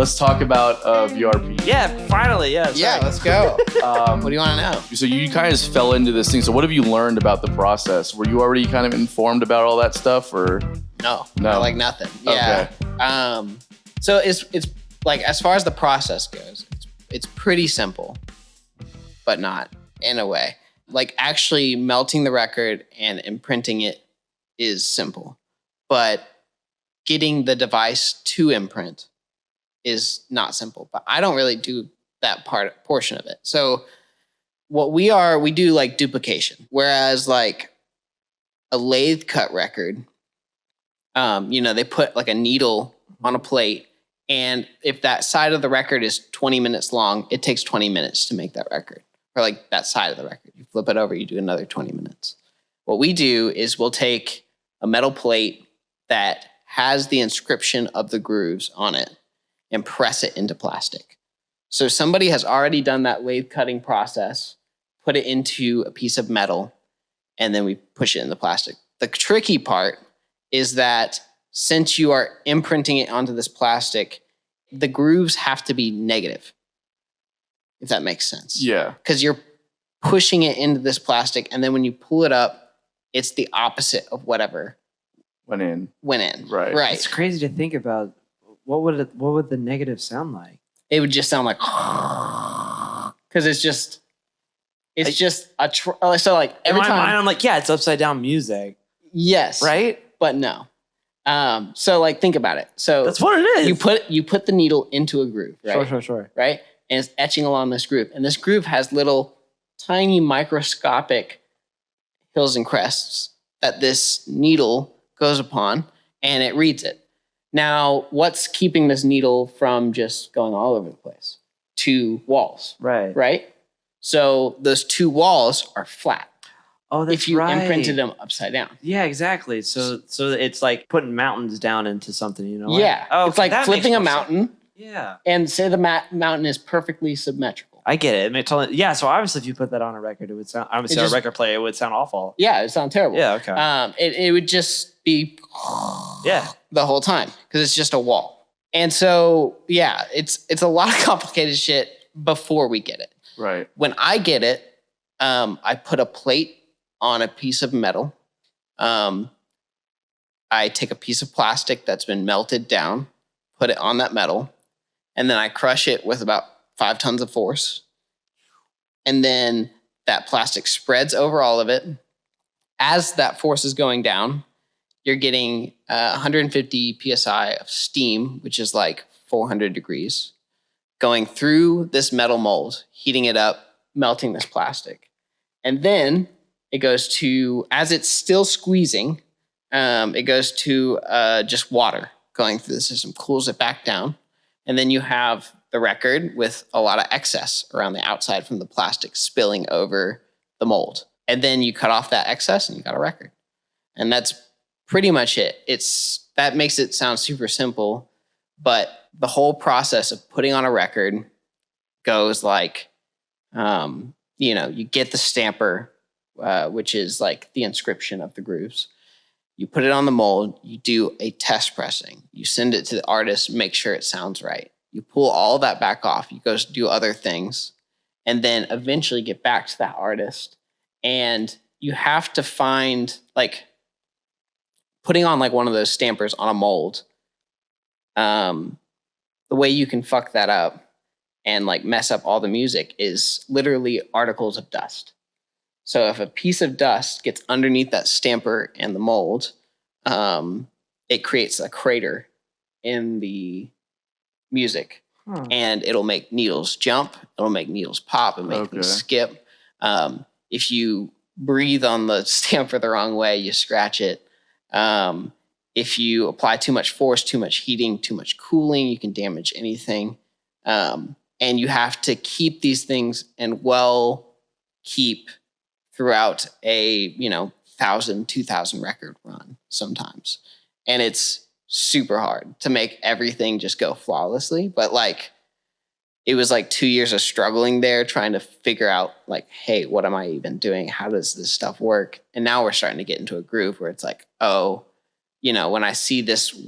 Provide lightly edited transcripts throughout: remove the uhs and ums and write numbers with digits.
Let's talk about VRP. Yeah, finally, yeah. Yeah, let's go. What do you want to know? So you kind of fell into this thing. So what have you learned about the process? Were you already kind of informed about all that stuff, or No, No. like nothing. Yeah. Okay. So it's like, as far as the process goes, it's pretty simple, but not in a way. Like, actually melting the record and imprinting it is simple, but getting the device to imprint is not simple. But I don't really do that portion of it. So what we do like duplication, whereas like a lathe cut record, they put like a needle on a plate, and if that side of the record is 20 minutes long, it takes 20 minutes to make that record, or like that side of the record. You flip it over, you do another 20 minutes. What we do is we'll take a metal plate that has the inscription of the grooves on it and press it into plastic. So somebody has already done that lathe cutting process, put it into a piece of metal, and then we push it in the plastic. The tricky part is that since you are imprinting it onto this plastic, the grooves have to be negative, if that makes sense. Yeah. Because you're pushing it into this plastic, and then when you pull it up, it's the opposite of whatever Went in. Right. It's crazy to think about. What would the negative sound like? It would just sound like, because it's just so like every in my time mind, I'm like, yeah, it's upside down music. Yes. Right? But no. So like, think about it. So that's what it is. You put the needle into a groove, right? Sure. Right? And it's etching along this groove. And this groove has little tiny microscopic hills and crests that this needle goes upon, and it reads it. Now, what's keeping this needle from just going all over the place? 2 walls. Right? So those 2 walls are flat. Oh, that's if you right. imprinted them upside down. Yeah, exactly. So it's like putting mountains down into something, you know? Yeah. Oh, it's like flipping a mountain. Sense. Yeah. And say the mountain is perfectly symmetrical. I get it. Yeah, so obviously if you put that on a record, it would sound, a record player, it would sound awful. Yeah, it would sound terrible. Yeah, okay. It would just be the whole time, because it's just a wall. And so, yeah, it's a lot of complicated shit before we get it. Right. When I get it, I put a plate on a piece of metal. I take a piece of plastic that's been melted down, put it on that metal, and then I crush it with about 5 tons of force. And then that plastic spreads over all of it. As that force is going down, you're getting 150 PSI of steam, which is like 400 degrees, going through this metal mold, heating it up, melting this plastic. And then it goes to, as it's still squeezing, it goes to just water going through the system, cools it back down. And then you have the record with a lot of excess around the outside from the plastic spilling over the mold. And then you cut off that excess and you got a record. And that's pretty much it. That makes it sound super simple, but the whole process of putting on a record goes like, you get the stamper, which is like the inscription of the grooves. You put it on the mold, you do a test pressing, you send it to the artist, make sure it sounds right. You pull all that back off, you go do other things, and then eventually get back to that artist. And you have to find, like, putting on like one of those stampers on a mold. The way you can fuck that up and like mess up all the music is literally articles of dust. So if a piece of dust gets underneath that stamper and the mold, it creates a crater in the music. And it'll make needles jump. It'll make needles pop and make them skip. If you breathe on the stamper the wrong way, you scratch it. If you apply too much force, too much heating, too much cooling, you can damage anything. And you have to keep these things and keep throughout a 1,000, 2,000 record run sometimes. And it's super hard to make everything just go flawlessly. But like, it was like 2 years of struggling there, trying to figure out like, hey, what am I even doing? How does this stuff work? And now we're starting to get into a groove where it's like, when I see this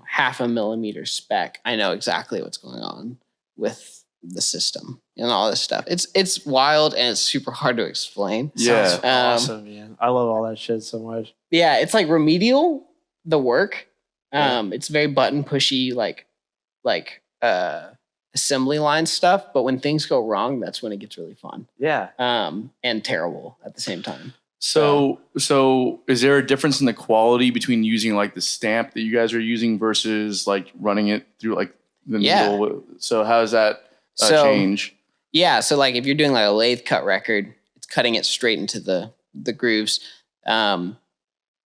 half a millimeter speck, I know exactly what's going on with the system and all this stuff. It's wild and it's super hard to explain. Yeah. Sounds awesome, man. I love all that shit so much. Yeah, it's like remedial, the work. It's very button pushy, like assembly line stuff. But when things go wrong, that's when it gets really fun. Yeah. And terrible at the same time. So is there a difference in the quality between using like the stamp that you guys are using versus like running it through like the needle? So how does that change? Yeah, so like if you're doing like a lathe cut record, it's cutting it straight into the grooves. The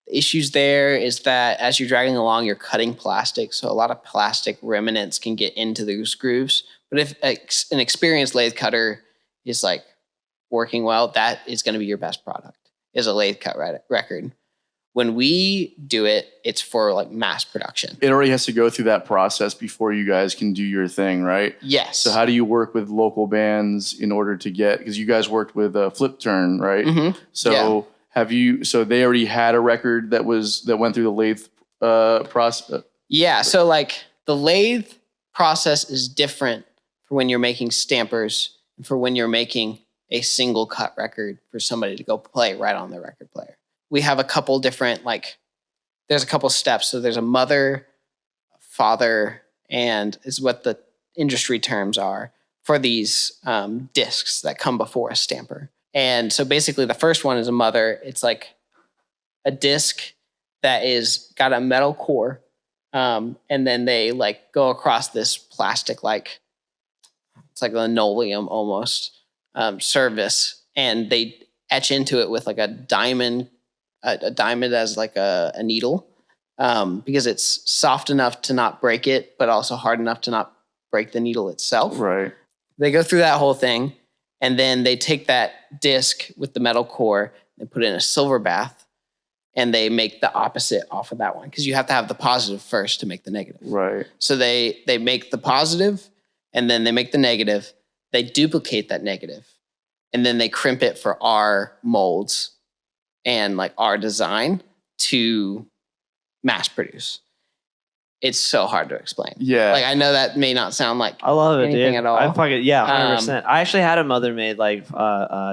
issues there is that as you're dragging along, you're cutting plastic, so a lot of plastic remnants can get into those grooves. But if an experienced lathe cutter is like working well, that is going to be your best product. Is a lathe cut record. When we do it, it's for like mass production. It already has to go through that process before you guys can do your thing, right? Yes. So how do you work with local bands in order to get, because you guys worked with Flip Turn, right? Mm-hmm. So so they already had a record that went through the lathe process? Yeah. So like the lathe process is different for when you're making stampers and for when you're making a single cut record for somebody to go play right on their record player. We have a couple different, there's a couple steps. So there's a mother, father, and is what the industry terms are for these discs that come before a stamper. And so basically the first one is a mother. It's like a disc that is got a metal core. And then they like go across this plastic, it's like linoleum almost. Surface, and they etch into it with like a diamond as like a needle, because it's soft enough to not break it, but also hard enough to not break the needle itself. Right. They go through that whole thing, and then they take that disc with the metal core and put it in a silver bath, and they make the opposite off of that one, because you have to have the positive first to make the negative. Right. So they make the positive, and then they make the negative. They duplicate that negative, and then they crimp it for our molds and like our design to mass produce. It's so hard to explain. Yeah. Like I know that may not sound like I love it, anything dude. at all. I fucking 100%. I actually had a mother made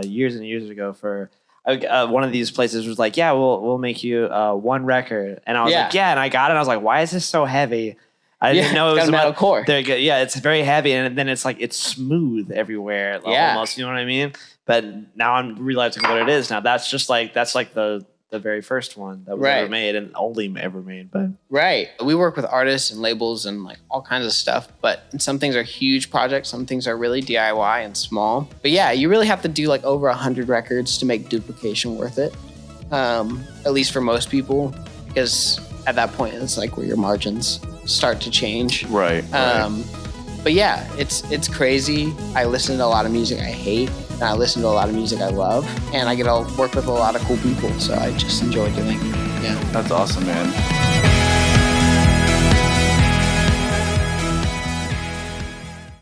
years and years ago for one of these places was like, yeah, we'll make you one record, and I was like, yeah, and I got it. And I was like, why is this so heavy? I didn't know it was a metal core. Yeah, it's very heavy, and then it's like it's smooth everywhere, almost. You know what I mean? But now I'm realizing what it is. Now that's the very first one that was ever made and only ever made. But we work with artists and labels and like all kinds of stuff. But some things are huge projects, some things are really DIY and small. But yeah, you really have to do like over 100 records to make duplication worth it. At least for most people, because at that point it's like where your margins start to change. Right. But yeah, it's crazy. I listen to a lot of music I hate, and I listen to a lot of music I love, and I get to work with a lot of cool people, so I just enjoy doing it. Yeah. That's awesome, man.